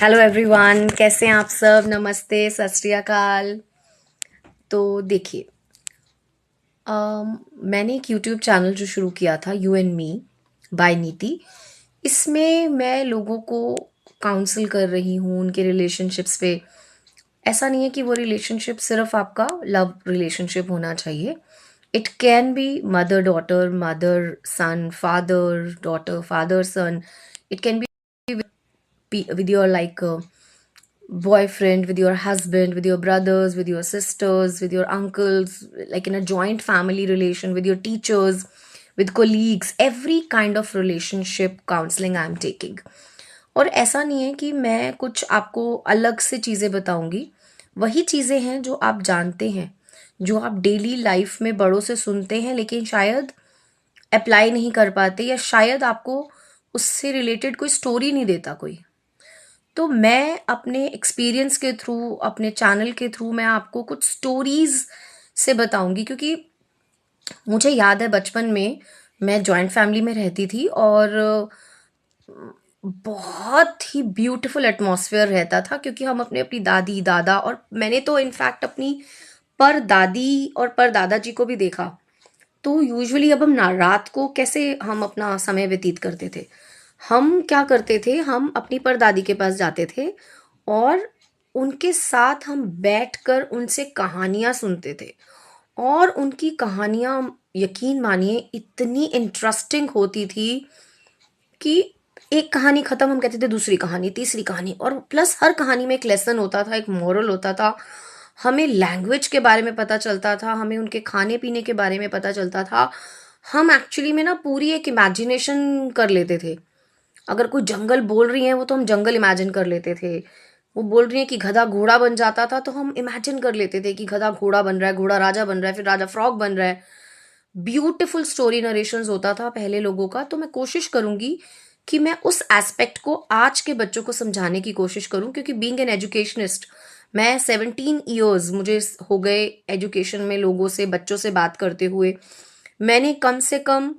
Hello everyone, कैसे हैं आप सब। नमस्ते, सत श्री अकाल। तो देखिए, मैंने एक यूट्यूब चैनल जो शुरू किया था, यू एंड मी बाय नीति। इसमें मैं लोगों को काउंसल कर रही हूँ उनके रिलेशनशिप्स पे। ऐसा नहीं है कि वो रिलेशनशिप सिर्फ आपका लव रिलेशनशिप होना चाहिए। It can be mother daughter, mother son, father daughter, father son. It can be with your boyfriend, with your husband, with your brothers, with your sisters, with your uncles, like in a joint family relation, with your teachers, with colleagues, every kind of relationship counseling I'm taking. और ऐसा नहीं है कि मैं कुछ आपको अलग से चीज़ें बताऊंगी। वही चीज़ें हैं जो आप जानते हैं, जो आप डेली लाइफ में बड़ों से सुनते हैं, लेकिन शायद अप्लाई नहीं कर पाते, या शायद आपको उससे रिलेटेड कोई स्टोरी नहीं देता कोई। तो मैं अपने एक्सपीरियंस के थ्रू, अपने चैनल के थ्रू मैं आपको कुछ स्टोरीज से बताऊंगी, क्योंकि मुझे याद है बचपन में मैं जॉइंट फैमिली में रहती थी, और बहुत ही ब्यूटीफुल एटमॉस्फेयर रहता था, क्योंकि हम अपने अपनी दादी दादा, और मैंने तो इनफैक्ट अपनी पर दादी और पर दादाजी को भी देखा। तो यूजुअली अब हम ना रात को कैसे हम अपना समय व्यतीत करते थे, हम क्या करते थे, हम अपनी परदादी के पास जाते थे और उनके साथ हम बैठकर उनसे कहानियां सुनते थे। और उनकी कहानियां, यकीन मानिए, इतनी इंटरेस्टिंग होती थी कि एक कहानी खत्म, हम कहते थे दूसरी कहानी, तीसरी कहानी, और प्लस हर कहानी में एक लेसन होता था, एक मोरल होता था। हमें लैंग्वेज के बारे में पता चलता था, हमें उनके खाने पीने के बारे में पता चलता था। हम एक्चुअली में ना पूरी एक इमेजिनेशन कर लेते थे। अगर कोई जंगल बोल रही है वो, तो हम जंगल इमेजिन कर लेते थे। वो बोल रही है कि गधा घोड़ा बन जाता था, तो हम इमेजिन कर लेते थे कि गधा घोड़ा बन रहा है, घोड़ा राजा बन रहा है, फिर राजा फ्रॉग बन रहा है। ब्यूटीफुल स्टोरी नरेशंस होता था पहले लोगों का। तो मैं कोशिश करूंगी कि मैं उस एस्पेक्ट को आज के बच्चों को समझाने की कोशिश करूं, क्योंकि बीइंग एन एजुकेशनिस्ट, मैं 17 ईयर्स मुझे हो गए एजुकेशन में, लोगों से, बच्चों से बात करते हुए। मैंने कम से कम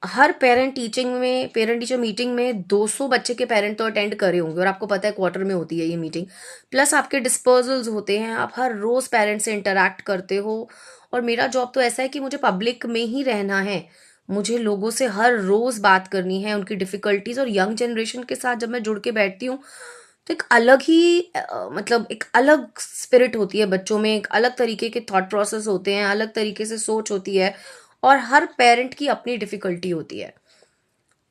हर पेरेंट टीचर मीटिंग में 200 बच्चे के पेरेंट तो अटेंड करे होंगे, और आपको पता है क्वार्टर में होती है ये मीटिंग। प्लस आपके डिस्पर्सल्स होते हैं, आप हर रोज पेरेंट्स से इंटरेक्ट करते हो। और मेरा जॉब तो ऐसा है कि मुझे पब्लिक में ही रहना है। मुझे लोगों से हर रोज बात करनी है, उनकी डिफिकल्टीज। और यंग जनरेशन के साथ जब मैं जुड़ के बैठती हूँ, तो एक अलग ही मतलब एक अलग स्पिरिट होती है बच्चों में, एक अलग तरीके के थॉट प्रोसेस होते हैं, अलग तरीके से सोच होती है। और हर पेरेंट की अपनी डिफिकल्टी होती है।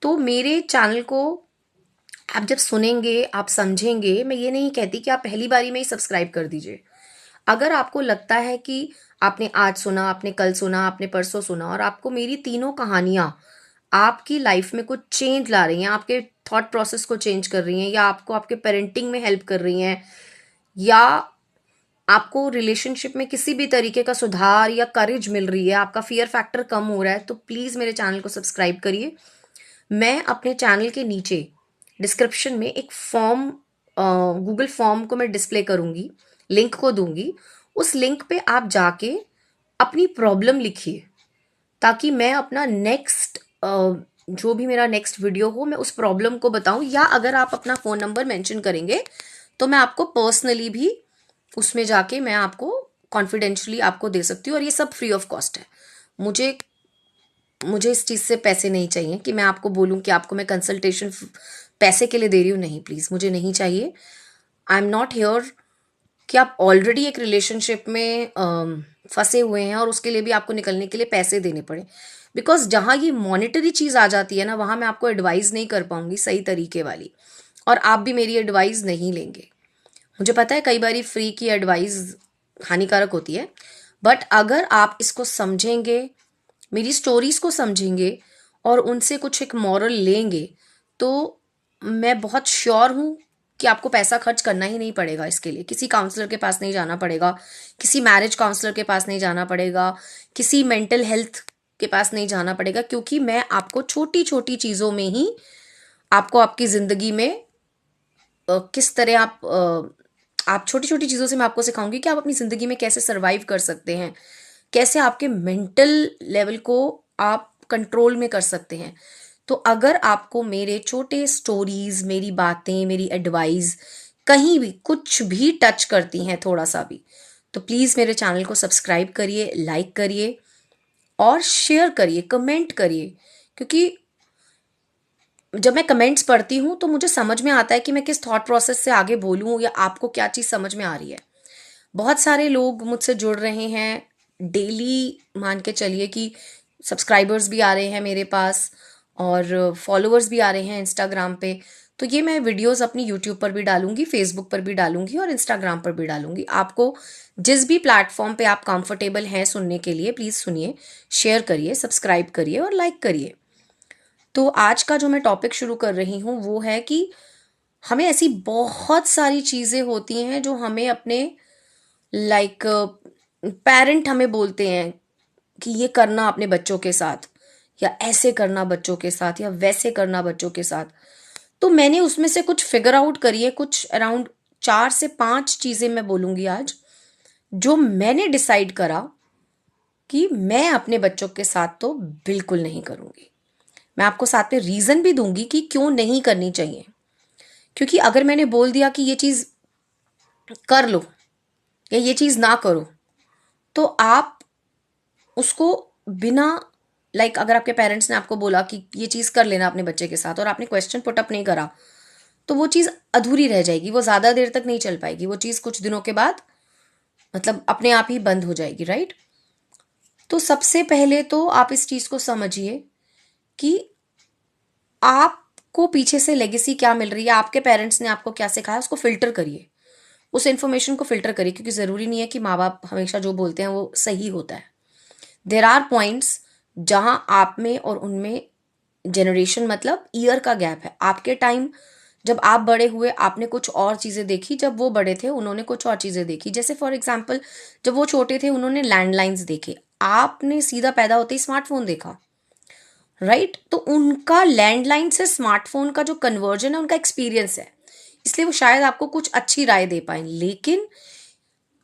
तो मेरे चैनल को आप जब सुनेंगे, आप समझेंगे। मैं ये नहीं कहती कि आप पहली बारी में ही सब्सक्राइब कर दीजिए। अगर आपको लगता है कि आपने आज सुना, आपने कल सुना, आपने परसों सुना, और आपको मेरी तीनों कहानियां आपकी लाइफ में कुछ चेंज ला रही हैं, आपके थॉट प्रोसेस को चेंज कर रही हैं, या आपको आपके पेरेंटिंग में हेल्प कर रही हैं, या आपको रिलेशनशिप में किसी भी तरीके का सुधार या करेज मिल रही है, आपका फियर फैक्टर कम हो रहा है, तो प्लीज़ मेरे चैनल को सब्सक्राइब करिए। मैं अपने चैनल के नीचे डिस्क्रिप्शन में एक फॉर्म, गूगल फॉर्म को मैं डिस्प्ले करूंगी, लिंक को दूंगी। उस लिंक पे आप जाके अपनी प्रॉब्लम लिखिए, ताकि मैं अपना नेक्स्ट जो भी मेरा नेक्स्ट वीडियो हो, मैं उस प्रॉब्लम को बताऊं। या अगर आप अपना फ़ोन नंबर मेंशन करेंगे, तो मैं आपको पर्सनली भी उसमें जाके मैं आपको कॉन्फिडेंशियली आपको दे सकती हूँ। और ये सब फ्री ऑफ कॉस्ट है। मुझे मुझे इस चीज़ से पैसे नहीं चाहिए कि मैं आपको बोलूँ कि आपको मैं कंसल्टेशन पैसे के लिए दे रही हूँ। नहीं, प्लीज़, मुझे नहीं चाहिए। आई एम नॉट हियर कि आप ऑलरेडी एक रिलेशनशिप में फंसे हुए हैं और उसके लिए भी आपको निकलने के लिए पैसे देने पड़े। बिकॉज जहाँ ये मॉनेटरी चीज़ आ जाती है ना, वहाँ मैं आपको एडवाइस नहीं कर पाऊंगी सही तरीके वाली, और आप भी मेरी एडवाइस नहीं लेंगे। मुझे पता है कई बारी फ्री की एडवाइस हानिकारक होती है, बट अगर आप इसको समझेंगे, मेरी स्टोरीज को समझेंगे, और उनसे कुछ एक मॉरल लेंगे, तो मैं बहुत श्योर हूँ कि आपको पैसा खर्च करना ही नहीं पड़ेगा। इसके लिए किसी काउंसलर के पास नहीं जाना पड़ेगा, किसी मैरिज काउंसलर के पास नहीं जाना पड़ेगा, किसी मेंटल हेल्थ के पास नहीं जाना पड़ेगा, क्योंकि मैं आपको छोटी छोटी चीज़ों में ही आपको आपकी ज़िंदगी में किस तरह आप छोटी छोटी चीज़ों से मैं आपको सिखाऊंगी कि आप अपनी ज़िंदगी में कैसे सरवाइव कर सकते हैं, कैसे आपके मेंटल लेवल को आप कंट्रोल में कर सकते हैं। तो अगर आपको मेरे छोटे स्टोरीज, मेरी बातें, मेरी एडवाइस कहीं भी कुछ भी टच करती हैं थोड़ा सा भी, तो प्लीज़ मेरे चैनल को सब्सक्राइब करिए, लाइक करिए और शेयर करिए, कमेंट करिए। क्योंकि जब मैं कमेंट्स पढ़ती हूँ तो मुझे समझ में आता है कि मैं किस थॉट प्रोसेस से आगे बोलूँ या आपको क्या चीज़ समझ में आ रही है। बहुत सारे लोग मुझसे जुड़ रहे हैं डेली, मान के चलिए कि सब्सक्राइबर्स भी आ रहे हैं मेरे पास और फॉलोअर्स भी आ रहे हैं इंस्टाग्राम पे। तो ये मैं वीडियोस अपनी यूट्यूब पर भी डालूंगी, फेसबुक पर भी डालूंगी और इंस्टाग्राम पर भी डालूंगी। आपको जिस भी प्लेटफॉर्म पे आप कंफर्टेबल हैं सुनने के लिए, प्लीज़ सुनिए, शेयर करिए, सब्सक्राइब करिए और लाइक करिए। तो आज का जो मैं टॉपिक शुरू कर रही हूँ वो है कि हमें ऐसी बहुत सारी चीज़ें होती हैं जो हमें अपने लाइक पेरेंट हमें बोलते हैं कि ये करना अपने बच्चों के साथ, या ऐसे करना बच्चों के साथ, या वैसे करना बच्चों के साथ। तो मैंने उसमें से कुछ फिगर आउट करी है, कुछ अराउंड 4 से 5 चीज़ें मैं बोलूँगी आज, जो मैंने डिसाइड करा कि मैं अपने बच्चों के साथ तो बिल्कुल नहीं करूँगी। मैं आपको साथ में रीज़न भी दूंगी कि क्यों नहीं करनी चाहिए। क्योंकि अगर मैंने बोल दिया कि ये चीज़ कर लो या ये चीज़ ना करो, तो आप उसको बिना अगर आपके पेरेंट्स ने आपको बोला कि ये चीज़ कर लेना अपने बच्चे के साथ और आपने क्वेश्चन पुट अप नहीं करा, तो वो चीज़ अधूरी रह जाएगी, वो ज़्यादा देर तक नहीं चल पाएगी, वो चीज़ कुछ दिनों के बाद अपने आप ही बंद हो जाएगी, राइट। तो सबसे पहले तो आप इस चीज़ को समझिए कि आपको पीछे से लेगेसी क्या मिल रही है, आपके पेरेंट्स ने आपको क्या सिखाया, उसको फिल्टर करिए, उस इन्फॉर्मेशन को फिल्टर करिए। क्योंकि ज़रूरी नहीं है कि माँ बाप हमेशा जो बोलते हैं वो सही होता है। देर आर पॉइंट्स जहां आप में और उनमें जनरेशन ईयर का गैप है। आपके टाइम जब आप बड़े हुए आपने कुछ और चीज़ें देखी, जब वो बड़े थे उन्होंने कुछ और चीज़ें देखी। जैसे फॉर एग्जाम्पल जब वो छोटे थे उन्होंने लैंडलाइंस देखे, आपने सीधा पैदा होते ही स्मार्टफोन देखा, राइट। तो उनका लैंडलाइन से स्मार्टफोन का जो कन्वर्जन है, उनका एक्सपीरियंस है, इसलिए वो शायद आपको कुछ अच्छी राय दे पाए। लेकिन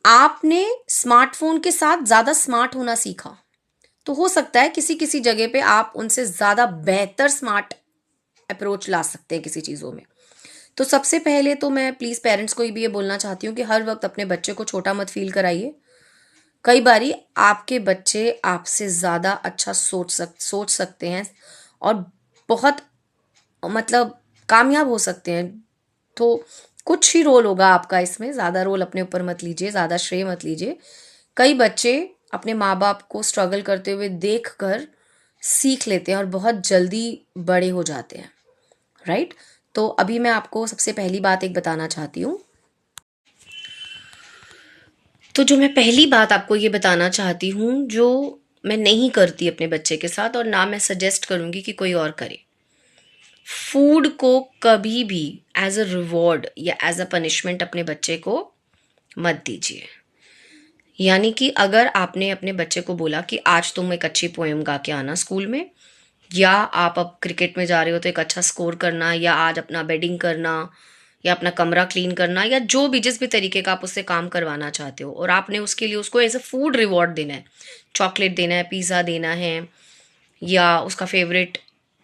आपने स्मार्टफोन के साथ ज्यादा स्मार्ट होना सीखा, तो हो सकता है किसी किसी जगह पे आप उनसे ज्यादा बेहतर स्मार्ट अप्रोच ला सकते हैं किसी चीजों में। तो सबसे पहले तो मैं प्लीज पेरेंट्स को भी ये बोलना चाहती हूँ कि हर वक्त अपने बच्चे को छोटा मत फील कराइए। कई बारी आपके बच्चे आपसे ज्यादा अच्छा सोच सकते हैं और बहुत कामयाब हो सकते हैं। तो कुछ ही रोल होगा आपका इसमें, ज्यादा रोल अपने ऊपर मत लीजिए, ज्यादा श्रेय मत लीजिए। कई बच्चे अपने माँ बाप को स्ट्रगल करते हुए देख कर सीख लेते हैं और बहुत जल्दी बड़े हो जाते हैं, राइट। तो अभी मैं आपको सबसे पहली बात एक बताना चाहती हूँ। तो जो मैं पहली बात आपको ये बताना चाहती हूँ, जो मैं नहीं करती अपने बच्चे के साथ और ना मैं सजेस्ट करूँगी कि कोई और करे, फूड को कभी भी एज अ रिवॉर्ड या एज अ पनिशमेंट अपने बच्चे को मत दीजिए। यानी कि अगर आपने अपने बच्चे को बोला कि आज तुम एक अच्छी पोएम गा के आना स्कूल में, या आप अब क्रिकेट में जा रहे हो तो एक अच्छा स्कोर करना, या आज अपना बेडिंग करना, या अपना कमरा क्लीन करना, या जो भी जिस भी तरीके का आप उससे काम करवाना चाहते हो, और आपने उसके लिए उसको एज अ फूड रिवॉर्ड देना है, चॉकलेट देना है, पिज़्ज़ा देना है, या उसका फेवरेट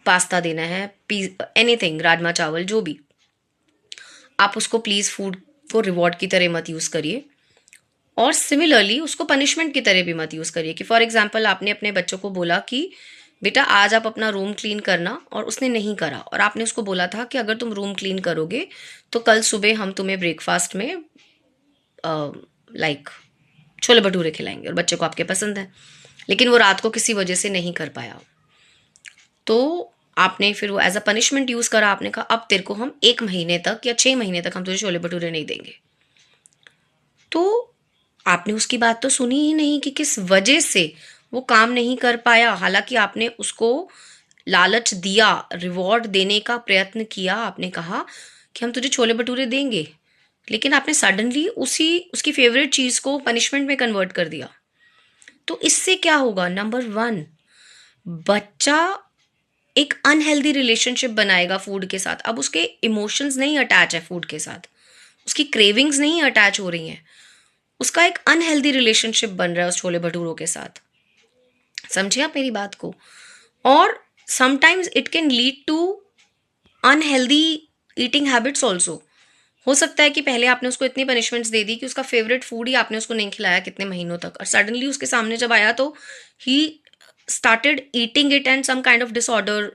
पास्ता देना है, एनीथिंग, राजमा चावल, जो भी, आप उसको प्लीज़ फूड को रिवॉर्ड की तरह मत यूज़ करिए। और सिमिलरली उसको पनिशमेंट की तरह भी मत यूज़ करिए। कि फॉर एग्जाम्पल आपने अपने बच्चों को बोला कि बेटा आज आप अपना रूम क्लीन करना, और उसने नहीं करा, और आपने उसको बोला था कि अगर तुम रूम क्लीन करोगे तो कल सुबह हम तुम्हें ब्रेकफास्ट में लाइक छोले भटूरे खिलाएंगे, और बच्चे को आपके पसंद है, लेकिन वो रात को किसी वजह से नहीं कर पाया, तो आपने फिर वो एज अ पनिशमेंट यूज़ करा। आपने कहा अब तेरे को हम 1 महीने तक या 6 महीने तक हम तुझे छोले भटूरे नहीं देंगे। तो आपने उसकी बात तो सुनी ही नहीं कि किस वजह से वो काम नहीं कर पाया। हालांकि आपने उसको लालच दिया, रिवॉर्ड देने का प्रयत्न किया, आपने कहा कि हम तुझे छोले भटूरे देंगे, लेकिन आपने सडनली उसी उसकी फेवरेट चीज को पनिशमेंट में कन्वर्ट कर दिया। तो इससे क्या होगा, नंबर 1, बच्चा एक अनहेल्दी रिलेशनशिप बनाएगा फूड के साथ। अब उसके इमोशंस नहीं अटैच है फूड के साथ, उसकी क्रेविंग्स नहीं अटैच हो रही हैं, उसका एक अनहेल्दी रिलेशनशिप बन रहा है उस छोले भटूरों के साथ। समझे आप मेरी बात को। और sometimes it can lead to unhealthy eating habits also. हो सकता है कि पहले आपने उसको इतनी पनिशमेंट्स दे दी कि उसका फेवरेट फूड ही आपने उसको नहीं खिलाया कितने महीनों तक, और सडनली उसके सामने जब आया तो ही started eating it and some kind of disorder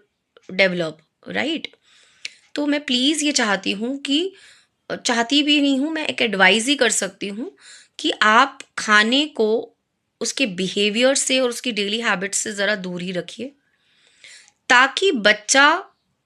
develop, right. तो मैं प्लीज़ ये चाहती हूँ कि, चाहती भी नहीं हूँ, मैं एक एडवाइस ही कर सकती हूँ कि आप खाने को उसके बिहेवियर से और उसकी डेली हैबिट्स से ज़रा दूर ही रखिए, ताकि बच्चा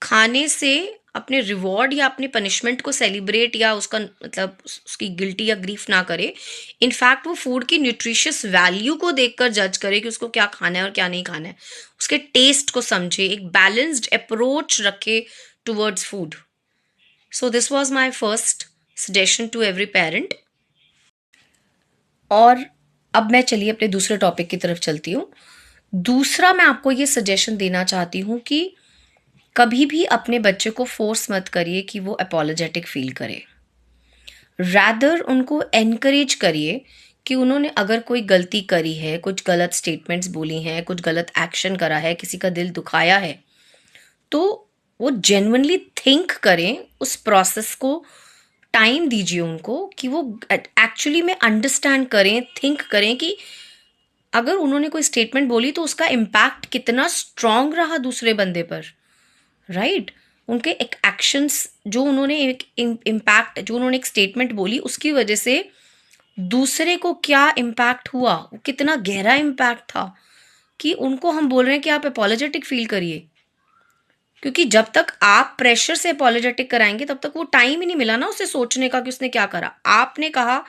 खाने से अपने रिवॉर्ड या अपने पनिशमेंट को सेलिब्रेट या उसका मतलब उसकी गिल्टी या ग्रीफ ना करे। इनफैक्ट वो फूड की न्यूट्रिशियस वैल्यू को देखकर जज करे कि उसको क्या खाना है और क्या नहीं खाना है, उसके टेस्ट को समझे, एक बैलेंस्ड अप्रोच रखे towards food. So this was my first suggestion to every parent. और अब मैं चलिए अपने दूसरे टॉपिक की तरफ चलती हूँ। दूसरा मैं आपको ये सजेशन देना चाहती हूँ कि कभी भी अपने बच्चे को फोर्स मत करिए कि वो अपोलोजेटिक फील करे। रैदर उनको एनकरेज करिए कि उन्होंने अगर कोई गलती करी है, कुछ गलत स्टेटमेंट्स बोली हैं, कुछ गलत एक्शन करा है, किसी का दिल दुखाया है, तो वो जेन्युइनली थिंक करें, उस प्रोसेस को टाइम दीजिए उनको कि वो एक्चुअली में अंडरस्टैंड करें, थिंक करें कि अगर उन्होंने कोई स्टेटमेंट बोली तो उसका इम्पैक्ट कितना स्ट्रांग रहा दूसरे बंदे पर, राइट। उनके एक एक्शंस जो उन्होंने एक इम्पैक्ट जो उन्होंने एक स्टेटमेंट बोली उसकी वजह से दूसरे को क्या इम्पैक्ट हुआ, वो कितना गहरा इम्पैक्ट था कि उनको हम बोल रहे हैं कि आप अपोलोजेटिक फील करिए। क्योंकि जब तक आप प्रेशर से अपोलोजेटिक कराएंगे तब तक वो टाइम ही नहीं मिला ना उसे सोचने का कि उसने क्या करा। आपने कहा,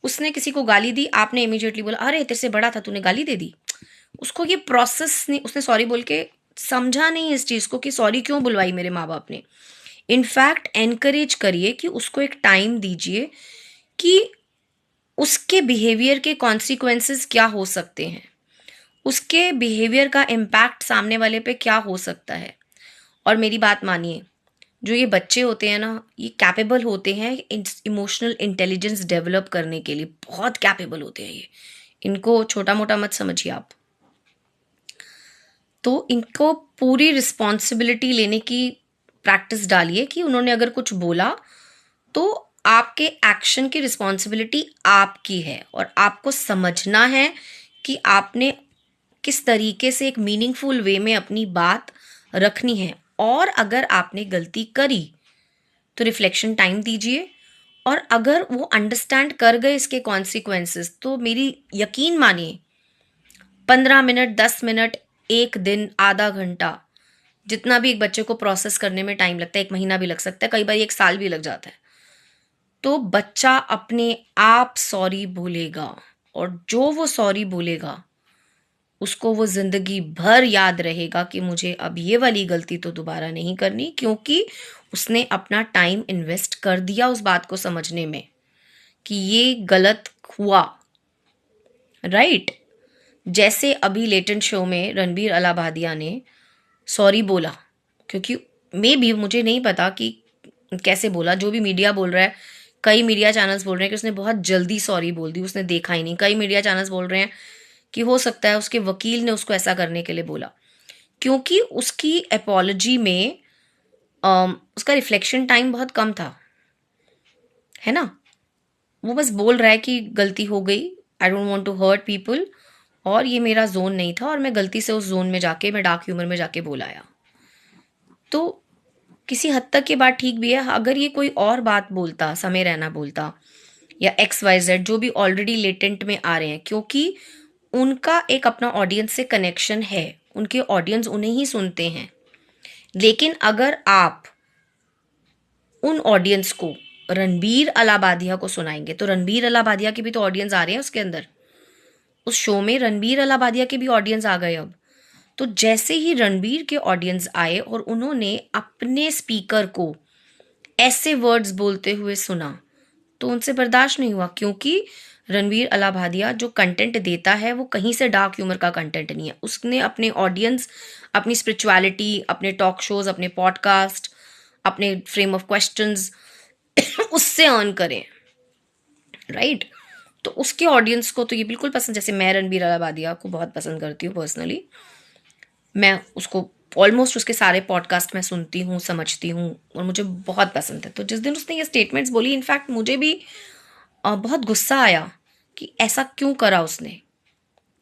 उसने किसी को गाली दी, आपने इमीडिएटली बोला अरे तेरे से बड़ा था तूने गाली दे दी। उसको ये प्रोसेस नहीं, उसने सॉरी बोल के समझा नहीं इस चीज को कि सॉरी क्यों बुलवाई मेरे माँ बाप ने। इनफैक्ट एनकरेज करिए कि उसको एक टाइम दीजिए कि उसके बिहेवियर के कॉन्सिक्वेंसेस क्या हो सकते हैं, उसके बिहेवियर का इम्पैक्ट सामने वाले पे क्या हो सकता है। और मेरी बात मानिए, जो ये बच्चे होते हैं ना, ये कैपेबल होते हैं इमोशनल इंटेलिजेंस डेवलप करने के लिए, बहुत कैपेबल होते हैं ये। इनको छोटा मोटा मत समझिए आप। तो इनको पूरी रिस्पॉन्सिबिलिटी लेने की प्रैक्टिस डालिए कि उन्होंने अगर कुछ बोला तो आपके एक्शन की रिस्पॉन्सिबिलिटी आपकी है, और आपको समझना है कि आपने किस तरीके से एक मीनिंगफुल वे में अपनी बात रखनी है। और अगर आपने गलती करी तो रिफ्लेक्शन टाइम दीजिए, और अगर वो अंडरस्टैंड कर गए इसके कॉन्सिक्वेंसेस तो मेरी यकीन मानिए, 15 मिनट, 10 मिनट, एक दिन, आधा घंटा, जितना भी एक बच्चे को प्रोसेस करने में टाइम लगता है, 1 महीना भी लग सकता है, कई बार 1 साल भी लग जाता है, तो बच्चा अपने आप सॉरी बोलेगा। और जो वो सॉरी बोलेगा उसको वो जिंदगी भर याद रहेगा कि मुझे अब ये वाली गलती तो दोबारा नहीं करनी, क्योंकि उसने अपना टाइम इन्वेस्ट कर दिया उस बात को समझने में कि ये गलत हुआ, राइट। जैसे अभी लेटेंट शो में रणबीर अलाहाबादिया ने सॉरी बोला, क्योंकि मे भी, मुझे नहीं पता कि कैसे बोला, जो भी मीडिया बोल रहा है, कई मीडिया चैनल्स बोल रहे हैं कि उसने बहुत जल्दी सॉरी बोल दी, उसने देखा ही नहीं। कई मीडिया चैनल्स बोल रहे हैं कि हो सकता है उसके वकील ने उसको ऐसा करने के लिए बोला, क्योंकि उसकी एपॉलॉजी में उसका रिफ्लेक्शन टाइम बहुत कम था, है ना। वो बस बोल रहा है कि गलती हो गई, I don't want to hurt people, और ये मेरा जोन नहीं था और मैं गलती से उस जोन में जाके, मैं डार्क ह्यूमर में जाके बोल आया। तो किसी हद तक ये बात ठीक भी है। अगर ये कोई और बात बोलता, समय रैना बोलता या XYZ, जो भी ऑलरेडी लेटेंट में आ रहे हैं, क्योंकि उनका एक अपना ऑडियंस से कनेक्शन है, उनके ऑडियंस उन्हें ही सुनते हैं। लेकिन अगर आप उन ऑडियंस को रणबीर अलाहाबादिया को सुनाएंगे, तो रणबीर अलाहाबादिया के भी तो ऑडियंस आ रहे हैं उसके अंदर, उस शो में रणबीर अलाहाबादिया के भी ऑडियंस आ गए अब। तो जैसे ही रणबीर के ऑडियंस आए और उन्होंने अपने स्पीकर को ऐसे वर्ड्स बोलते हुए सुना, तो उनसे बर्दाश्त नहीं हुआ, क्योंकि रणबीर अलाहाबादिया जो कंटेंट देता है वो कहीं से डार्क ह्यूमर का कंटेंट नहीं है। उसने अपने ऑडियंस, अपनी स्पिरिचुअलिटी, अपने टॉक शोज, अपने पॉडकास्ट, अपने फ्रेम ऑफ क्वेश्चंस उससे अर्न करें, राइट। तो उसके ऑडियंस को तो ये बिल्कुल पसंद, जैसे मैं रणबीर अलाहाबादिया को बहुत पसंद करती हूँ पर्सनली, मैं उसको ऑलमोस्ट उसके सारे पॉडकास्ट मैं सुनती हूँ, समझती हूँ और मुझे बहुत पसंद है। तो जिस दिन उसने ये स्टेटमेंट्स बोली, इनफैक्ट मुझे भी बहुत गुस्सा आया कि ऐसा क्यों करा उसने,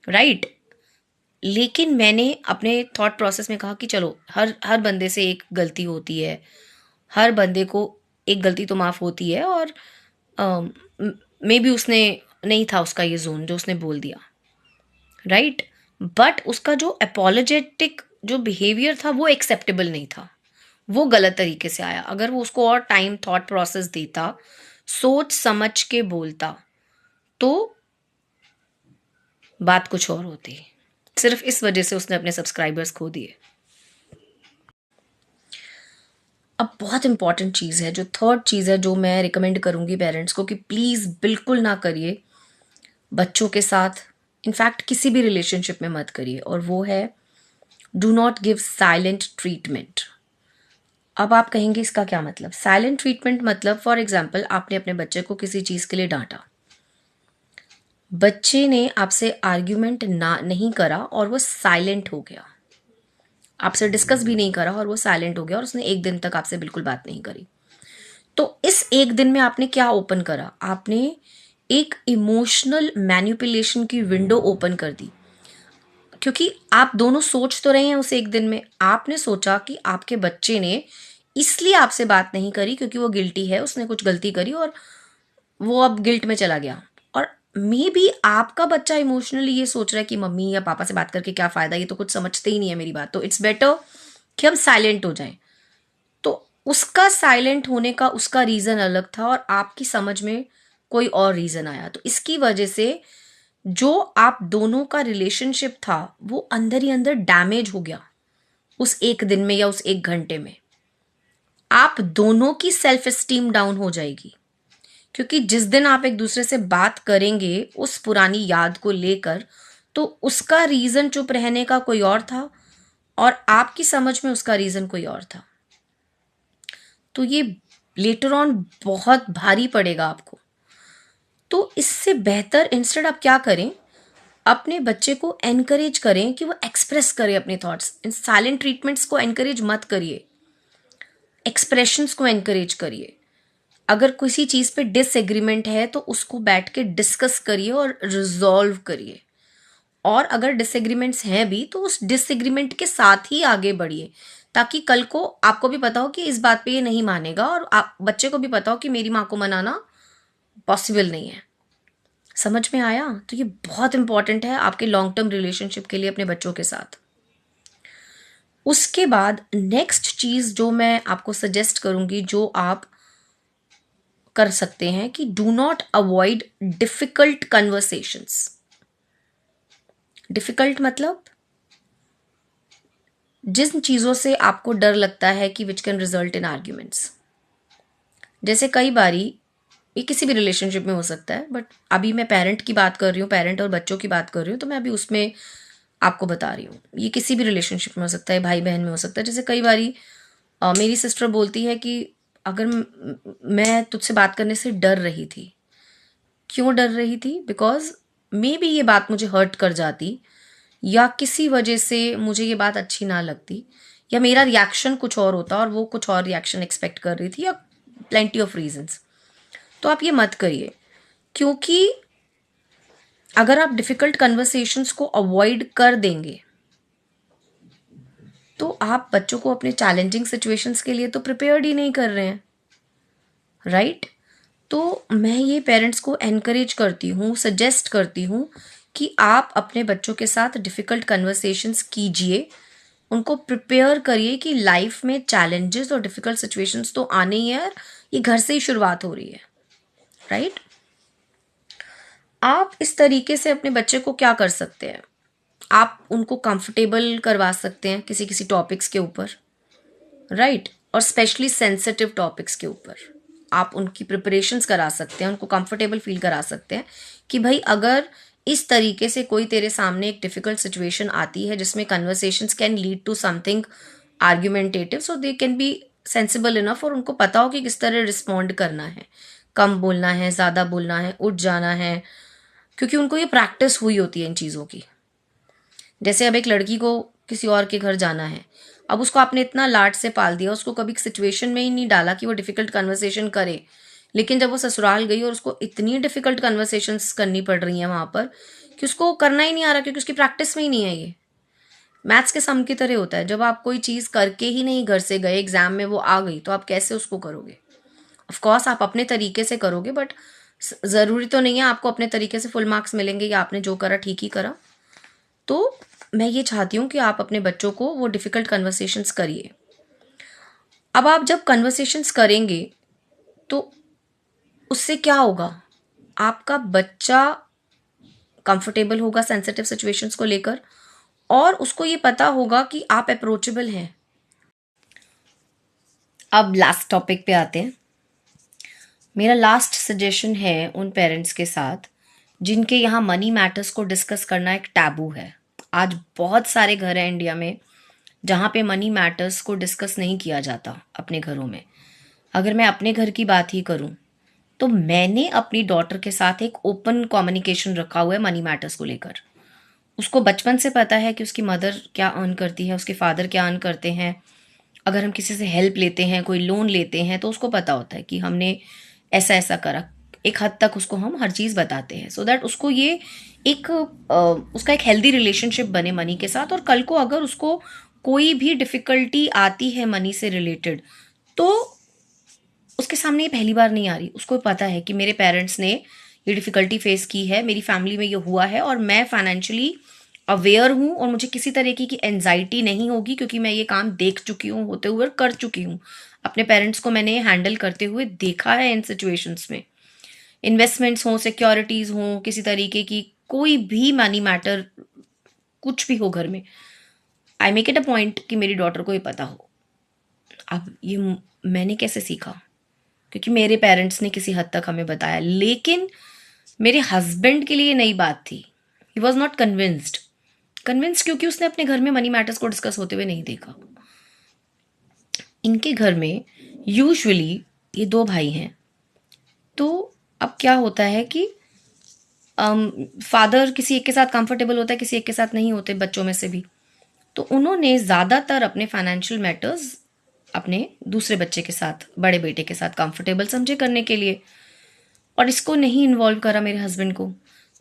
राइट। लेकिन मैंने अपने थॉट प्रोसेस में कहा कि चलो, हर हर बंदे से एक गलती होती है, हर बंदे को एक गलती तो माफ़ होती है। और मे बी उसने नहीं था उसका ये जोन जो उसने बोल दिया, राइट। बट उसका जो अपोलोजेटिक जो बिहेवियर था वो एक्सेप्टेबल नहीं था, वो गलत तरीके से आया। अगर वो उसको और टाइम, थॉट प्रोसेस देता, सोच समझ के बोलता, तो बात कुछ और होती। सिर्फ इस वजह से उसने अपने सब्सक्राइबर्स खो दिए। अब बहुत इंपॉर्टेंट चीज़ है, जो थर्ड चीज़ है जो मैं रिकमेंड करूँगी पेरेंट्स को कि प्लीज़ बिल्कुल ना करिए बच्चों के साथ, इनफैक्ट किसी भी रिलेशनशिप में मत करिए, और वो है do not give silent treatment. अब आप कहेंगे इसका क्या मतलब? साइलेंट ट्रीटमेंट मतलब, फॉर एग्जाम्पल, आपने अपने बच्चे को किसी चीज़ के लिए डांटा, बच्चे ने आपसे आर्ग्यूमेंट ना नहीं करा और वो साइलेंट हो गया, आपसे डिस्कस भी नहीं करा और वो साइलेंट हो गया, और उसने एक दिन तक आपसे बिल्कुल बात नहीं करी। तो इस एक दिन में आपने क्या ओपन करा? आपने एक इमोशनल मैनिपुलेशन की विंडो ओपन कर दी। क्योंकि आप दोनों सोच तो रहे हैं उस एक दिन में, आपने सोचा कि आपके बच्चे ने इसलिए आपसे बात नहीं करी क्योंकि वो गिल्टी है, उसने कुछ गलती करी और वो अब गिल्ट में चला गया। और मे बी आपका बच्चा इमोशनली ये सोच रहा है कि मम्मी या पापा से बात करके क्या फ़ायदा, ये तो कुछ समझते ही नहीं है मेरी बात, तो इट्स बेटर कि हम साइलेंट हो जाएं। तो उसका साइलेंट होने का उसका रीज़न अलग था और आपकी समझ में कोई और रीज़न आया। तो इसकी वजह से जो आप दोनों का रिलेशनशिप था वो अंदर ही अंदर डैमेज हो गया उस एक दिन में या उस एक घंटे में। आप दोनों की सेल्फ एस्टीम डाउन हो जाएगी, क्योंकि जिस दिन आप एक दूसरे से बात करेंगे उस पुरानी याद को लेकर, तो उसका रीजन चुप रहने का कोई और था और आपकी समझ में उसका रीजन कोई और था। तो ये लेटर ऑन बहुत भारी पड़ेगा आपको। तो इससे बेहतर इंस्टेड आप क्या करें, अपने बच्चे को एनकरेज करें कि वो एक्सप्रेस करे अपने थॉट्स। इन साइलेंट ट्रीटमेंट्स को एनकरेज मत करिए, एक्सप्रेशंस को एनकरेज करिए। अगर किसी चीज़ पे डिसएग्रीमेंट है तो उसको बैठ के डिस्कस करिए और रिजॉल्व करिए। और अगर डिसएग्रीमेंट्स हैं भी तो उस डिसएग्रीमेंट के साथ ही आगे बढ़िए, ताकि कल को आपको भी पता हो कि इस बात पे ये नहीं मानेगा और आप बच्चे को भी पता हो कि मेरी माँ को मनाना पॉसिबल नहीं है। समझ में आया? तो ये बहुत इंपॉर्टेंट है आपके लॉन्ग टर्म रिलेशनशिप के लिए अपने बच्चों के साथ। उसके बाद नेक्स्ट चीज़ जो मैं आपको सजेस्ट करूंगी, जो आप कर सकते हैं, कि do not avoid difficult conversations. Difficult मतलब जिन चीज़ों से आपको डर लगता है कि which can result in arguments. जैसे कई बारी ये किसी भी रिलेशनशिप में हो सकता है, बट अभी मैं पेरेंट की बात कर रही हूँ, पेरेंट और बच्चों की बात कर रही हूँ, तो मैं अभी उसमें आपको बता रही हूँ। ये किसी भी रिलेशनशिप में हो सकता है, भाई बहन में हो सकता है। जैसे कई बारी मेरी सिस्टर बोलती है कि अगर मैं तुझसे बात करने से डर रही थी। क्यों डर रही थी? बिकॉज मे बी ये बात मुझे हर्ट कर जाती, या किसी वजह से मुझे ये बात अच्छी ना लगती, या मेरा रिएक्शन कुछ और होता और वो कुछ और रिएक्शन एक्सपेक्ट कर रही थी, या प्लेंटी ऑफ रीजंस। तो आप ये मत करिए, क्योंकि अगर आप डिफिकल्ट कन्वर्सेशंस को अवॉइड कर देंगे तो आप बच्चों को अपने चैलेंजिंग सिचुएशंस के लिए तो प्रिपेयर्ड ही नहीं कर रहे हैं, राइट। तो मैं ये पेरेंट्स को एनकरेज करती हूँ, सजेस्ट करती हूँ कि आप अपने बच्चों के साथ डिफ़िकल्ट कन्वर्सेशंस कीजिए, उनको प्रिपेयर करिए कि लाइफ में चैलेंजेस और डिफ़िकल्ट सिचुएशंस तो आने ही है, ये घर से ही शुरुआत हो रही है, राइट। आप इस तरीके से अपने बच्चे को क्या कर सकते हैं, आप उनको कंफर्टेबल करवा सकते हैं किसी किसी टॉपिक्स के ऊपर, राइट। और स्पेशली सेंसिटिव टॉपिक्स के ऊपर आप उनकी प्रिपरेशंस करा सकते हैं, उनको कंफर्टेबल फील करा सकते हैं कि भाई अगर इस तरीके से कोई तेरे सामने एक डिफिकल्ट सिचुएशन आती है जिसमें conversations can lead to something argumentative, so they can be sensible enough, और उनको पता हो कि किस तरह रिस्पॉन्ड करना है, कम बोलना है, ज़्यादा बोलना है, उठ जाना है, क्योंकि उनको ये प्रैक्टिस हुई होती है इन चीज़ों की। जैसे अब एक लड़की को किसी और के घर जाना है, अब उसको आपने इतना लाड से पाल दिया, उसको कभी सिचुएशन में ही नहीं डाला कि वो डिफिकल्ट कन्वर्सेशन करे, लेकिन जब वो ससुराल गई और उसको इतनी डिफिकल्ट कन्वर्सेशंस करनी पड़ रही हैं वहाँ पर कि उसको करना ही नहीं आ रहा, क्योंकि उसकी प्रैक्टिस में ही नहीं है। ये मैथ्स के सम की तरह होता है, जब आप कोई चीज़ करके ही नहीं घर से गए, एग्जाम में वो आ गई, तो आप कैसे उसको करोगे? ऑफ कोर्स आप अपने तरीके से करोगे, बट ज़रूरी तो नहीं है आपको अपने तरीके से फुल मार्क्स मिलेंगे या आपने जो करा ठीक ही करा। तो मैं ये चाहती हूँ कि आप अपने बच्चों को वो डिफ़िकल्ट कन्वर्सेशंस करिए। अब आप जब कन्वर्सेशंस करेंगे तो उससे क्या होगा? आपका बच्चा कंफर्टेबल होगा सेंसिटिव सिचुएशंस को लेकर, और उसको ये पता होगा कि आप अप्रोचेबल हैं। अब लास्ट टॉपिक पे आते हैं। मेरा लास्ट सजेशन है उन पेरेंट्स के साथ जिनके यहाँ मनी मैटर्स को डिस्कस करना एक टैबू है। आज बहुत सारे घर हैं इंडिया में जहाँ पे मनी मैटर्स को डिस्कस नहीं किया जाता अपने घरों में। अगर मैं अपने घर की बात ही करूँ तो मैंने अपनी डॉटर के साथ एक ओपन कम्युनिकेशन रखा हुआ है मनी मैटर्स को लेकर। उसको बचपन से पता है कि उसकी मदर क्या अर्न करती है, उसके फादर क्या अर्न करते हैं। अगर हम किसी से हेल्प लेते हैं, कोई लोन लेते हैं, तो उसको पता होता है कि हमने ऐसा ऐसा करा। एक हद तक उसको हम हर चीज़ बताते हैं, सो दैट उसको ये एक उसका एक हेल्दी रिलेशनशिप बने मनी के साथ। और कल को अगर उसको कोई भी डिफ़िकल्टी आती है मनी से रिलेटेड, तो उसके सामने ये पहली बार नहीं आ रही। उसको पता है कि मेरे पेरेंट्स ने ये डिफ़िकल्टी फेस की है, मेरी फैमिली में ये हुआ है, और मैं फाइनेंशियली अवेयर हूँ और मुझे किसी तरीके की एंजाइटी नहीं होगी, क्योंकि मैं ये काम देख चुकी हूँ होते हुए और कर चुकी हूँ। अपने पेरेंट्स को मैंने हैंडल करते हुए देखा है इन सिचुएशंस में। इन्वेस्टमेंट्स हों, सिक्योरिटीज़ हों, किसी तरीके की कोई भी मनी मैटर कुछ भी हो घर में, I make it a point कि मेरी डॉटर को ये पता हो। अब ये मैंने कैसे सीखा? क्योंकि मेरे पेरेंट्स ने किसी हद तक हमें बताया, लेकिन मेरे हस्बैंड के लिए नई बात थी। ही वॉज नॉट कन्विंस्ड क्योंकि उसने अपने घर में मनी मैटर्स को डिस्कस होते हुए नहीं देखा। इनके घर में यूजुअली ये दो भाई हैं, तो अब क्या होता है कि फादर किसी एक के साथ कंफर्टेबल होता है, किसी एक के साथ नहीं होते, बच्चों में से भी। तो उन्होंने ज़्यादातर अपने फाइनेंशियल मैटर्स अपने दूसरे बच्चे के साथ, बड़े बेटे के साथ कंफर्टेबल समझे करने के लिए, और इसको नहीं इन्वॉल्व करा मेरे हस्बैंड को।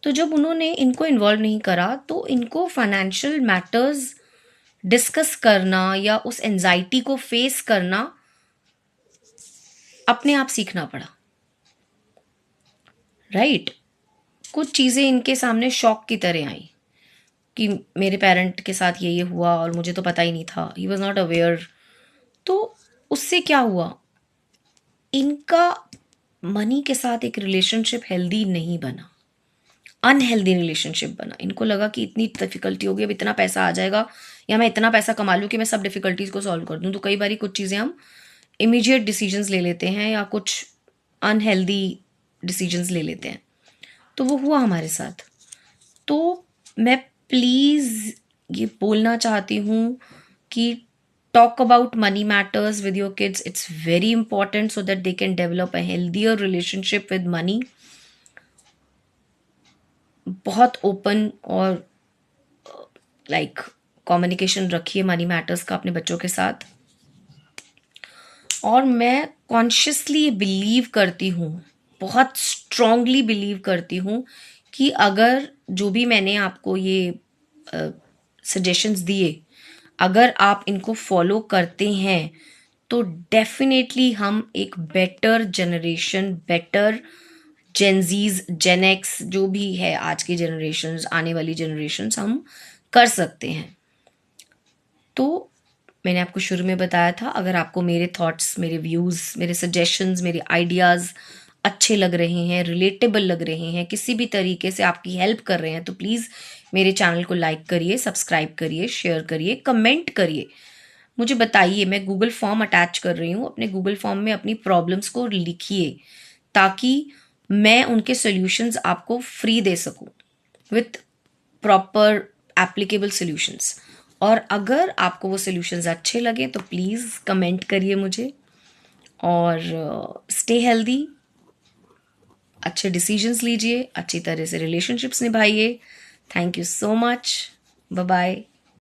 तो जब उन्होंने इनको इन्वॉल्व नहीं करा, तो इनको फाइनेंशियल मैटर्स डिस्कस करना या उस एंजाइटी को फेस करना अपने आप सीखना पड़ा। राइट? कुछ चीज़ें इनके सामने शॉक की तरह आई कि मेरे पेरेंट के साथ ये हुआ और मुझे तो पता ही नहीं था, ही वॉज नॉट अवेयर। तो उससे क्या हुआ, इनका मनी के साथ एक रिलेशनशिप हेल्दी नहीं बना, अनहेल्दी रिलेशनशिप बना। इनको लगा कि इतनी डिफिकल्टी होगी, अब इतना पैसा आ जाएगा या मैं इतना पैसा कमा लूँ कि मैं सब डिफिकल्टीज को सॉल्व कर दूँ। तो कई बार कुछ चीज़ें हम इमीडिएट डिसीजंस ले लेते हैं या कुछ अनहेल्दी डिसीजंस ले लेते हैं। तो वो हुआ हमारे साथ। तो मैं प्लीज़ ये बोलना चाहती हूँ कि talk about money matters with your kids. It's very important so that they can develop a healthier relationship with money. बहुत ओपन और लाइक कम्युनिकेशन रखिए मनी मैटर्स का अपने बच्चों के साथ। और मैं कॉन्शियसली बिलीव करती हूँ, बहुत स्ट्रांगली बिलीव करती हूँ कि अगर जो भी मैंने आपको ये सजेशंस दिए, अगर आप इनको फॉलो करते हैं, तो डेफिनेटली हम एक बेटर जनरेशन, बेटर जेनजीज, जेन एक्स, जो भी है आज की जनरेशन्स, आने वाली जनरेशन्स, हम कर सकते हैं। तो मैंने आपको शुरू में बताया था, अगर आपको मेरे थॉट्स, मेरे व्यूज़, मेरे सजेशंस, मेरे आइडियाज़ अच्छे लग रहे हैं, रिलेटेबल लग रहे हैं, किसी भी तरीके से आपकी हेल्प कर रहे हैं, तो प्लीज़ मेरे चैनल को लाइक करिए, सब्सक्राइब करिए, शेयर करिए, कमेंट करिए, मुझे बताइए। मैं गूगल फॉर्म अटैच कर रही हूँ, अपने गूगल फॉर्म में अपनी प्रॉब्लम्स को लिखिए ताकि मैं उनके सॉल्यूशंस आपको फ्री दे सकूँ विथ प्रॉपर एप्लीकेबल सॉल्यूशंस। और अगर आपको वो सॉल्यूशंस अच्छे लगे तो प्लीज़ कमेंट करिए मुझे। और स्टे हेल्दी, अच्छे डिसीजंस लीजिए, अच्छी तरह से रिलेशनशिप्स निभाइए। Thank you so much. Bye bye.